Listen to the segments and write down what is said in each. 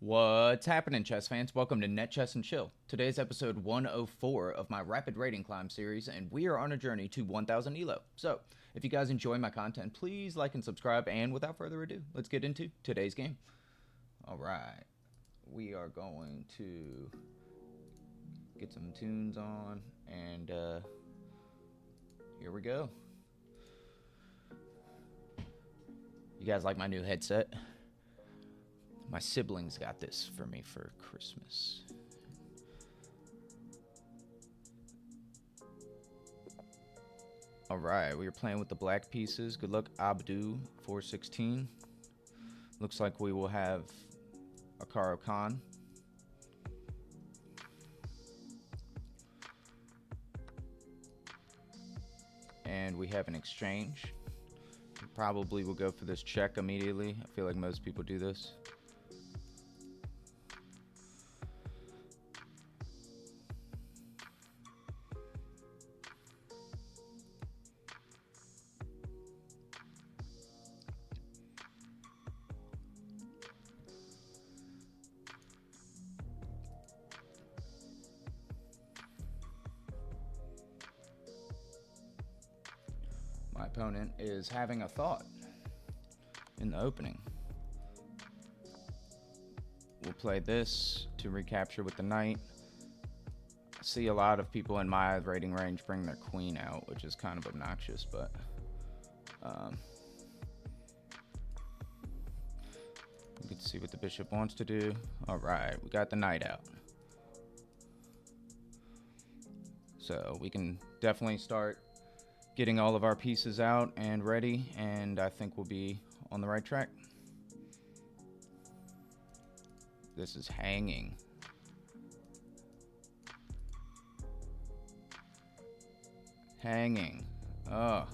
What's happening, chess fans? Welcome to Net Chess and Chill. Today's episode 104 of my Rapid Rating Climb series, and we are on a journey to 1000 ELO. So, if you guys enjoy my content, please like and subscribe, and without further ado, let's get into today's game. Alright, we are going to get some tunes on, and here we go. You guys like my new headset? My siblings got this for me for Christmas. Alright, we are playing with the black pieces. Good luck, Abdu 416. Looks like we will have Akaro Khan. And we have an exchange. Probably will go for this check immediately. I feel like most people do this. My opponent is having a thought in the opening. We'll play this to recapture with the knight. I see a lot of people in my rating range bring their queen out, which is kind of obnoxious, but we get to see what the bishop wants to do. All right, we got the knight out. So we can definitely start getting all of our pieces out and ready, and I think we'll be on the right track. This is hanging. Hanging. Oh.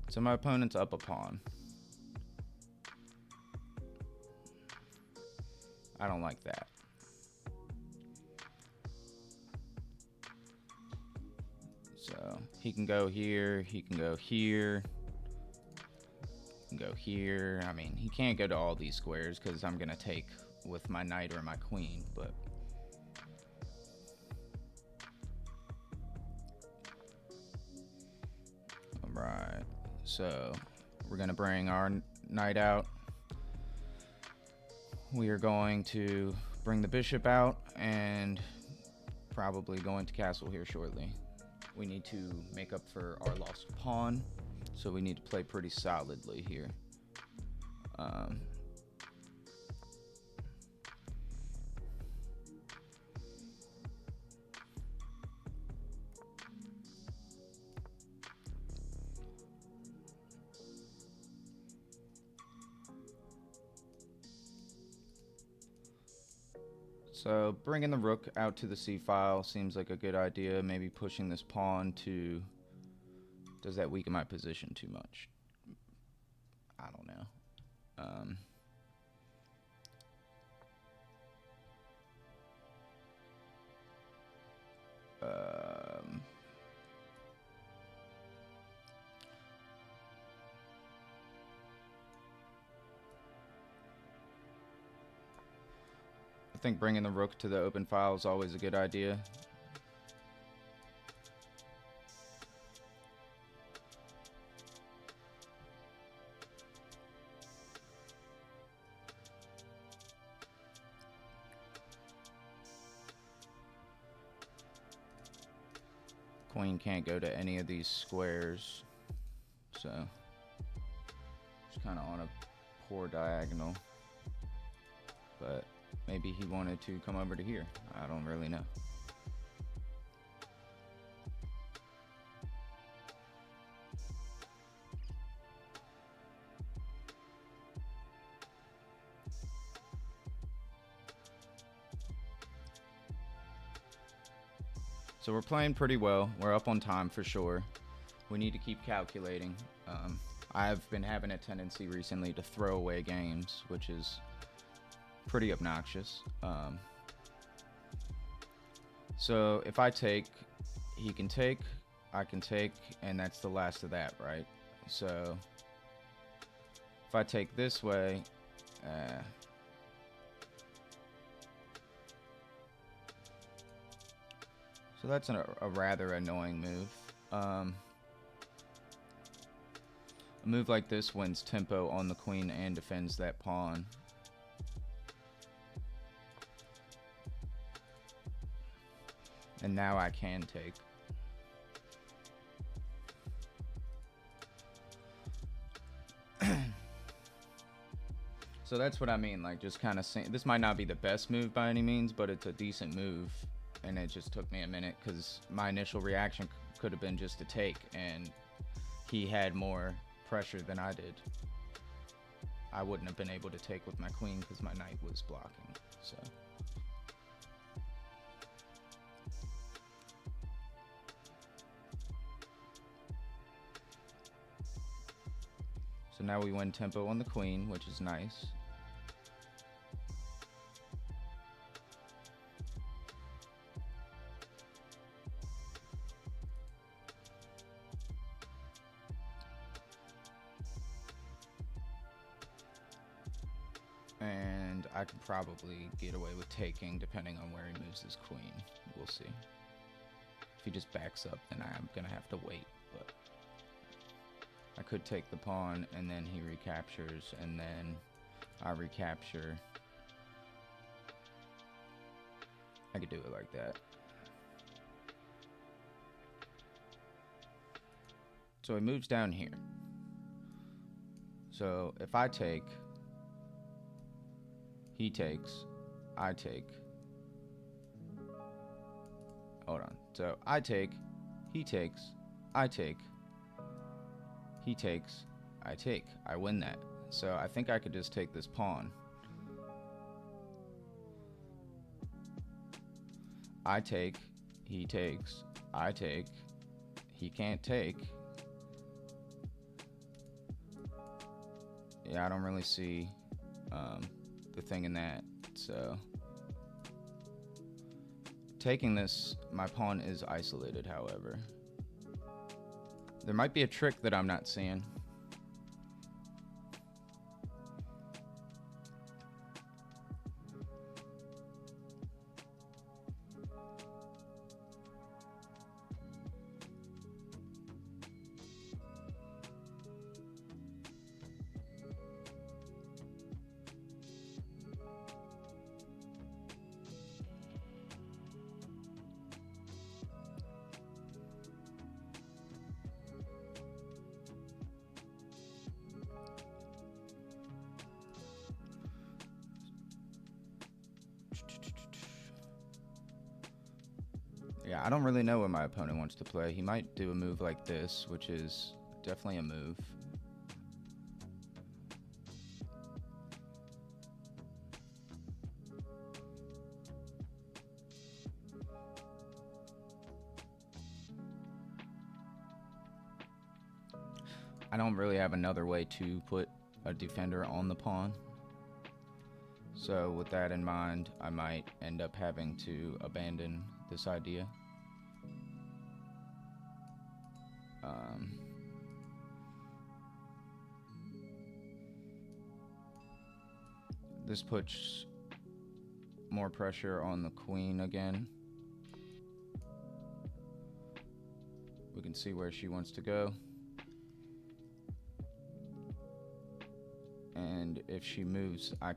So my opponent's up a pawn. I don't like that. So he can go here, he can go here, he can go here. I mean, he can't go to all these squares because I'm going to take with my knight or my queen, but alright, so we're going to bring our knight out. We are going to bring the bishop out and probably going to castle here shortly. We need to make up for our lost pawn, so we need to play pretty solidly here. So bringing the rook out to the c-file seems like a good idea. Maybe pushing this pawn to... Does that weaken my position too much? I don't know. I think bringing the rook to the open file is always a good idea. Queen can't go to any of these squares, so just kind of on a poor diagonal. But maybe he wanted to come over to here. I don't really know. So we're playing pretty well. We're up on time for sure. We need to keep calculating. I've been having a tendency recently to throw away games, which is pretty obnoxious. So if I take, he can take, I can take, and that's the last of that, right? So if I take this way, so that's a rather annoying move. A move like this wins tempo on the queen and defends that pawn. And now I can take. So that's what I mean, like just kind of saying, this might not be the best move by any means, but it's a decent move. And it just took me a minute because my initial reaction could have been just to take, and he had more pressure than I did. I wouldn't have been able to take with my queen because my knight was blocking. So now we win tempo on the queen, which is nice. And I could probably get away with taking depending on where he moves his queen. We'll see. If he just backs up, then I'm gonna have to wait, but I could take the pawn and then he recaptures and then I recapture. I could do it like that. So he moves down here. So if I take, he takes, I take. Hold on. So I take, he takes, I take, he takes, I take. I win that. So I think I could just take this pawn. I take, he takes, I take, he can't take. Yeah, I don't really see the thing in that. So taking this, my pawn is isolated, however. There might be a trick that I'm not seeing. Yeah, I don't really know what my opponent wants to play. He might do a move like this, which is definitely a move. I don't really have another way to put a defender on the pawn. So with that in mind, I might end up having to abandon this idea. This puts more pressure on the queen again. We can see where she wants to go. And if she moves, I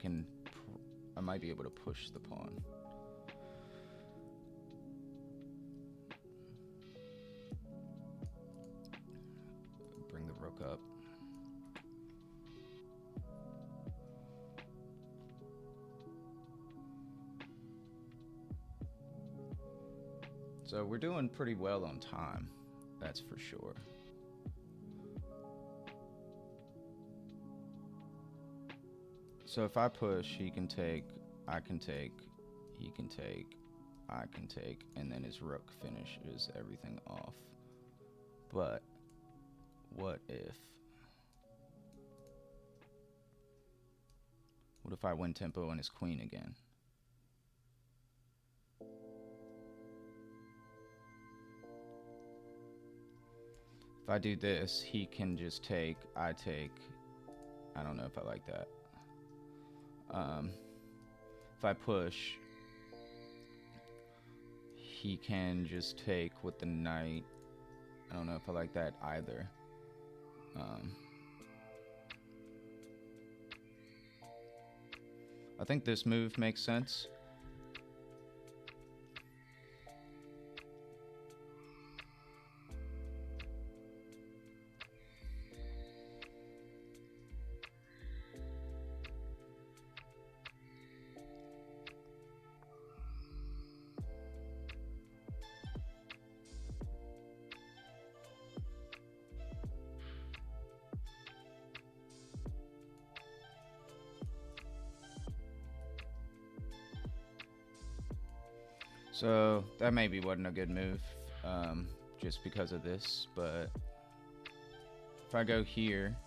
might be able to push the pawn. Bring the rook up. So we're doing pretty well on time, that's for sure. So if I push, he can take, I can take, he can take, I can take, and then his rook finishes everything off. But what if I win tempo on his queen again? If I do this, he can just take, I take. I don't know if I like that. If I push, he can just take with the knight. I don't know if I like that either. I think this move makes sense. So that maybe wasn't a good move, just because of this, but if I go here,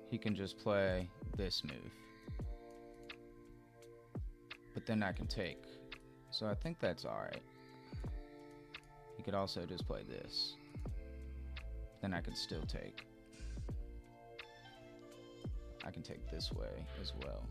he can just play this move, but then I can take, so I think that's alright. He could also just play this, then I could still take. I can take this way as well.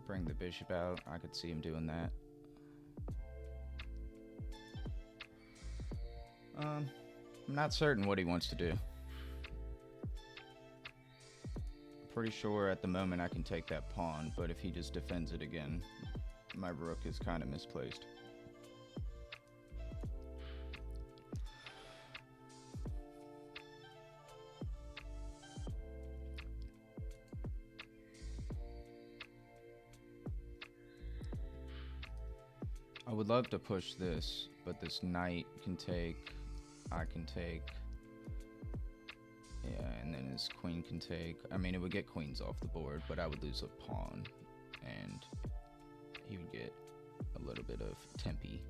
Bring the bishop out. I could see him doing that. I'm not certain what he wants to do. Pretty sure at the moment I can take that pawn, but if he just defends it again, my rook is kind of misplaced. I would love to push this, but this knight can take, I can take, yeah, and then his queen can take. I mean, it would get queens off the board, but I would lose a pawn, and he would get a little bit of tempi.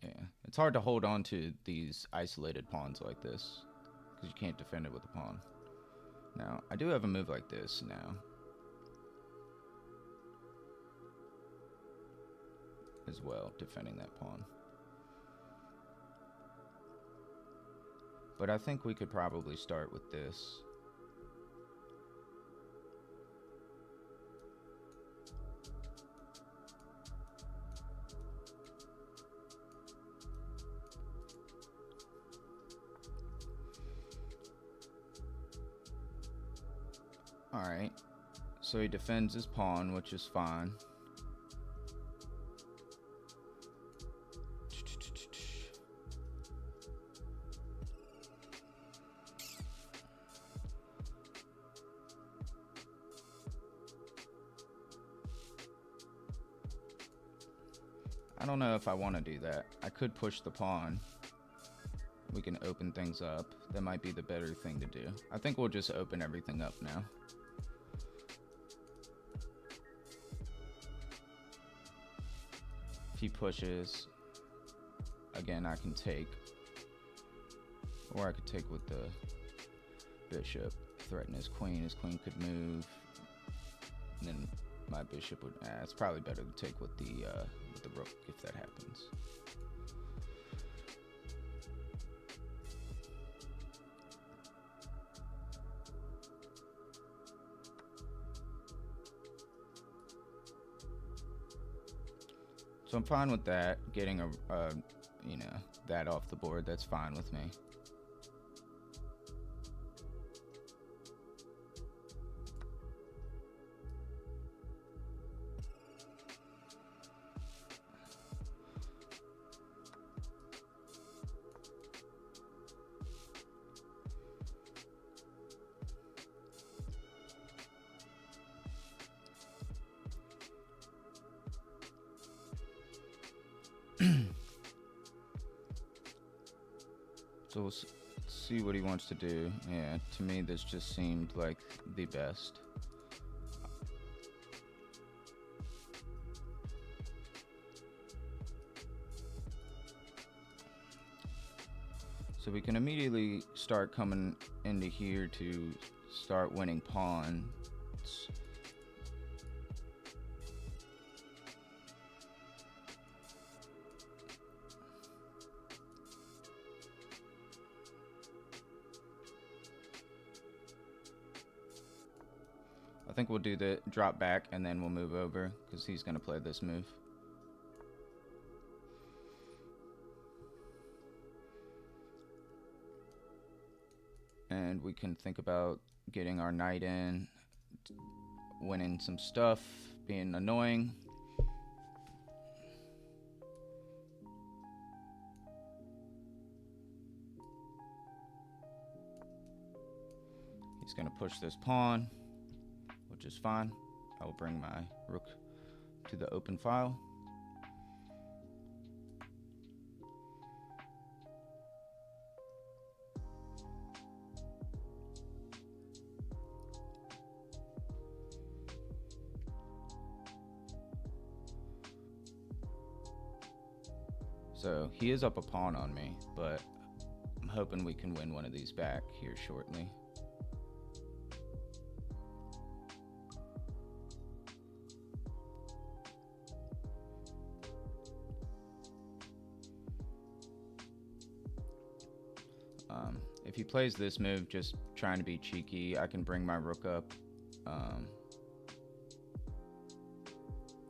Yeah, it's hard to hold on to these isolated pawns like this, because you can't defend it with a pawn. Now, I do have a move like this now. As well, defending that pawn. But I think we could probably start with this. Alright, so he defends his pawn, which is fine. I don't know if I want to do that. I could push the pawn. We can open things up. That might be the better thing to do. I think we'll just open everything up now. If he pushes, again, I can take. Or I could take with the bishop, threaten his queen. His queen could move. And then my bishop would, it's probably better to take with the rook if that happens. So I'm fine with that, getting you know, that off the board. That's fine with me. So we'll see what he wants to do. Yeah, to me this just seemed like the best. So we can immediately start coming into here to start winning pawns. I think we'll do the drop back and then we'll move over because he's going to play this move. And we can think about getting our knight in, winning some stuff, being annoying. He's going to push this pawn, which is fine. I will bring my rook to the open file. So he is up a pawn on me, but I'm hoping we can win one of these back here shortly. If he plays this move, just trying to be cheeky, I can bring my rook up. I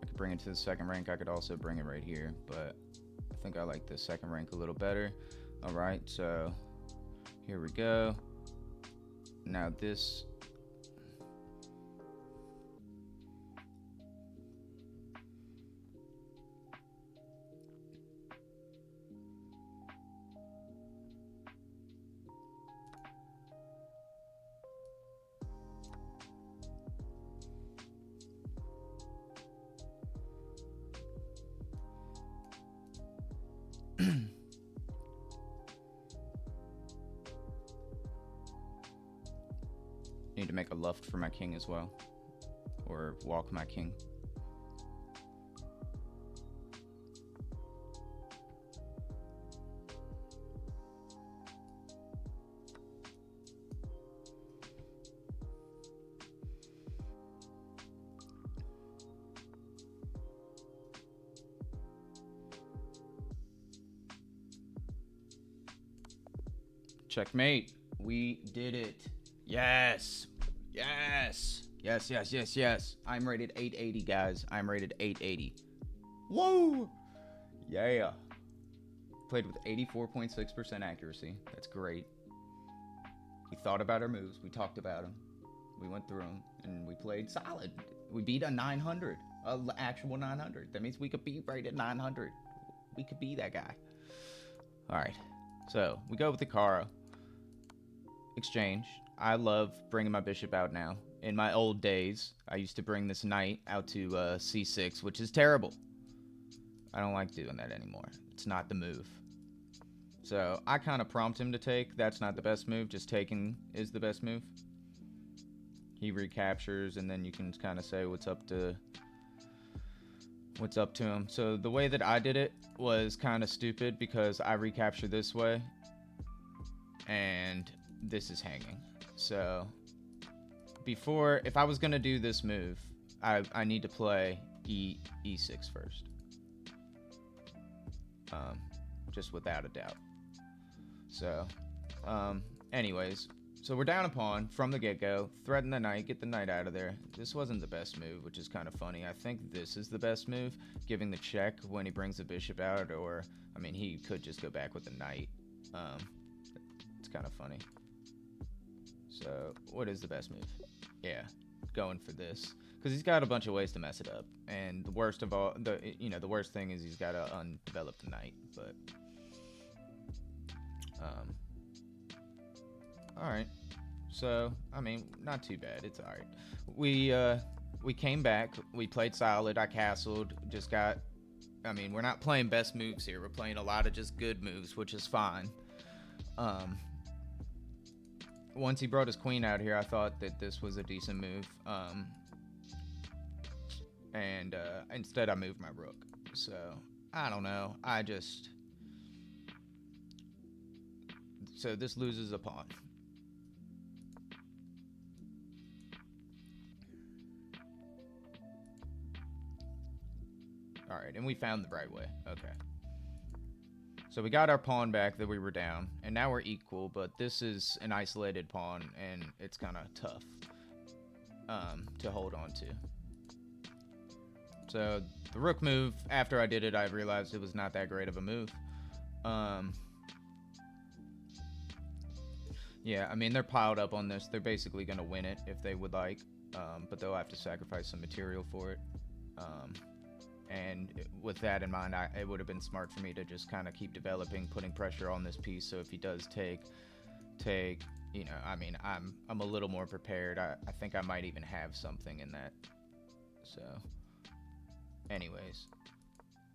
could bring it to the second rank. I could also bring it right here, but I think I like the second rank a little better. All right, so here we go. Now this... Need to make a luft for my king as well, or walk my king. Checkmate. We did it. Yes. Yes. Yes, yes, yes, yes. I'm rated 880, guys. I'm rated 880. Whoa. Yeah. Played with 84.6% accuracy. That's great. We thought about our moves. We talked about them. We went through them. And we played solid. We beat a 900. An actual 900. That means we could be rated 900. We could be that guy. All right. So, we go with the Kara. Exchange. I love bringing my bishop out now. In my old days, I used to bring this knight out to c6, which is terrible. I don't like doing that anymore. It's not the move. So I kind of prompt him to take. That's not the best move. Just taking is the best move. He recaptures, and then you can kind of say what's up to him. So the way that I did it was kind of stupid because I recapture this way, and this is hanging. So before, if I was gonna do this move, I need to play e6 first, just without a doubt. So anyways, so we're down a pawn from the get-go. Threaten the knight, get the knight out of there. This wasn't the best move, which is kind of funny. I think this is the best move, giving the check when he brings the bishop out, or I mean, he could just go back with the knight. It's kind of funny. So, what is the best move? Yeah, going for this. Because he's got a bunch of ways to mess it up. And the worst of all, the worst thing is he's got to undevelop the knight. But, alright. So, I mean, not too bad. It's alright. We came back. We played solid. I castled. Just got, I mean, we're not playing best moves here. We're playing a lot of just good moves, which is fine. Um, Once he brought his queen out here, I thought that this was a decent move. And instead I moved my rook. So, I don't know. So this loses a pawn. Alright, and we found the right way. Okay. So we got our pawn back that we were down, and now we're equal, but this is an isolated pawn, and it's kind of tough to hold on to. So the rook move, after I did it, I realized it was not that great of a move. Yeah, I mean, they're piled up on this. They're basically going to win it if they would like, but they'll have to sacrifice some material for it. And with that in mind, it would have been smart for me to just kind of keep developing, putting pressure on this piece. So if he does take, you know, I mean, I'm a little more prepared. I think I might even have something in that. So, anyways,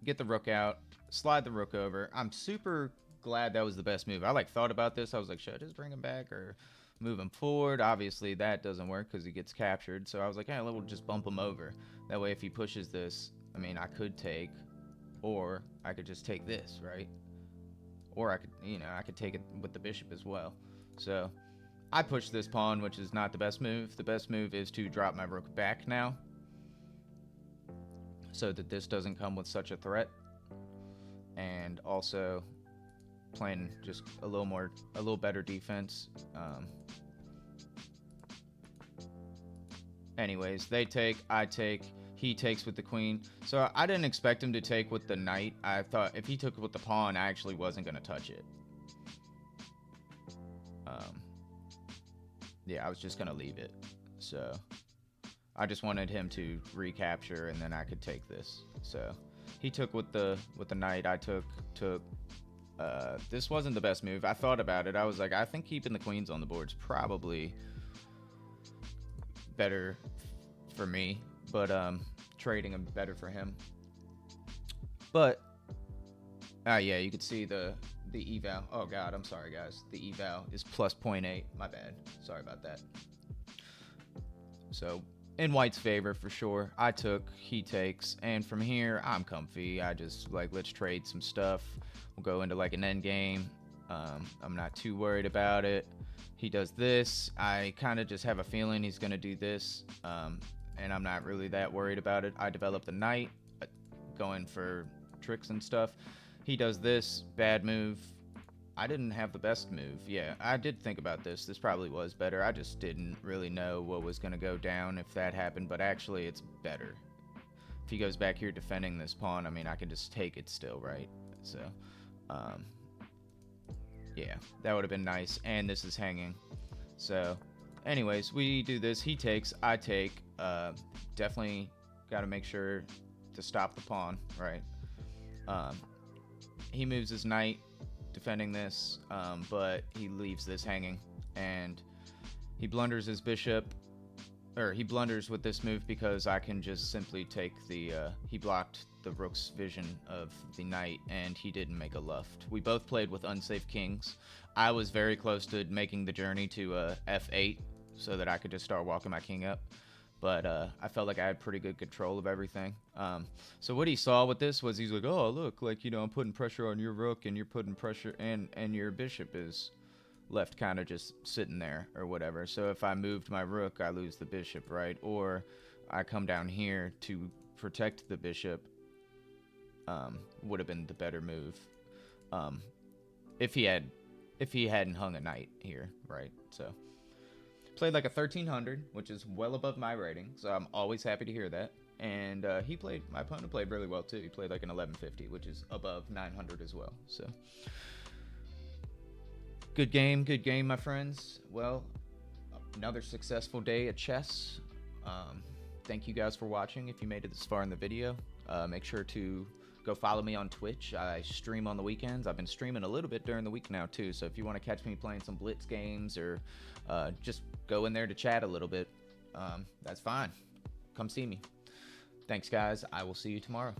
get the rook out, slide the rook over. I'm super glad that was the best move. I like thought about this. I was like, should I just bring him back or move him forward? Obviously, that doesn't work because he gets captured. So I was like, hey, we'll just bump him over. That way, if he pushes this, I mean, I could take, or I could just take this, right? Or I could, you know, I could take it with the bishop as well. So I push this pawn, which is not the best move. The best move is to drop my rook back now, so that this doesn't come with such a threat. And also playing just a little better defense. Anyways, they take, I take. He takes with the queen. So I didn't expect him to take with the knight. I thought if he took it with the pawn, I actually wasn't going to touch it. Yeah, I was just going to leave it. So I just wanted him to recapture, and then I could take this. So he took with the knight. I took. This wasn't the best move. I thought about it. I was like, I think keeping the queens on the board is probably better for me. But trading them better for him. But yeah, you could see the eval. Oh god, I'm sorry guys. The eval is plus 0.8. My bad. Sorry about that. So in white's favor for sure. I took, he takes, and from here I'm comfy. I just like, let's trade some stuff. We'll go into like an end game. I'm not too worried about it. He does this. I kind of just have a feeling he's gonna do this. And I'm not really that worried about it. I developed the knight, going for tricks and stuff. He does this, bad move. I didn't have the best move. Yeah, I did think about this. This probably was better. I just didn't really know what was going to go down if that happened, but actually it's better. If he goes back here defending this pawn, I mean, I can just take it still, right? So, yeah, that would have been nice. And this is hanging. So, anyways, we do this. He takes, I take. Definitely got to make sure to stop the pawn, right? He moves his knight defending this, but he leaves this hanging, and he blunders his bishop, or he blunders with this move because I can just simply take the, he blocked the rook's vision of the knight, and he didn't make a luft. We both played with unsafe kings. I was very close to making the journey to f8 so that I could just start walking my king up. But I felt like I had pretty good control of everything. So what he saw with this was he's like, oh, look, like, you know, I'm putting pressure on your rook, and you're putting pressure, and your bishop is left kind of just sitting there or whatever. So if I moved my rook, I lose the bishop, right? Or I come down here to protect the bishop, would have been the better move. If he hadn't hung a knight here, right? So played like a 1300, which is well above my rating, so I'm always happy to hear that. And my opponent played really well too. He played like an 1150, which is above 900 as well. So good game, my friends. Well, another successful day at chess. Thank you guys for watching. If you made it this far in the video, make sure to go follow me on Twitch. I stream on the weekends. I've been streaming a little bit during the week now too, so if you want to catch me playing some blitz games or just go in there to chat a little bit, that's fine. Come see me. Thanks guys. I will see you tomorrow.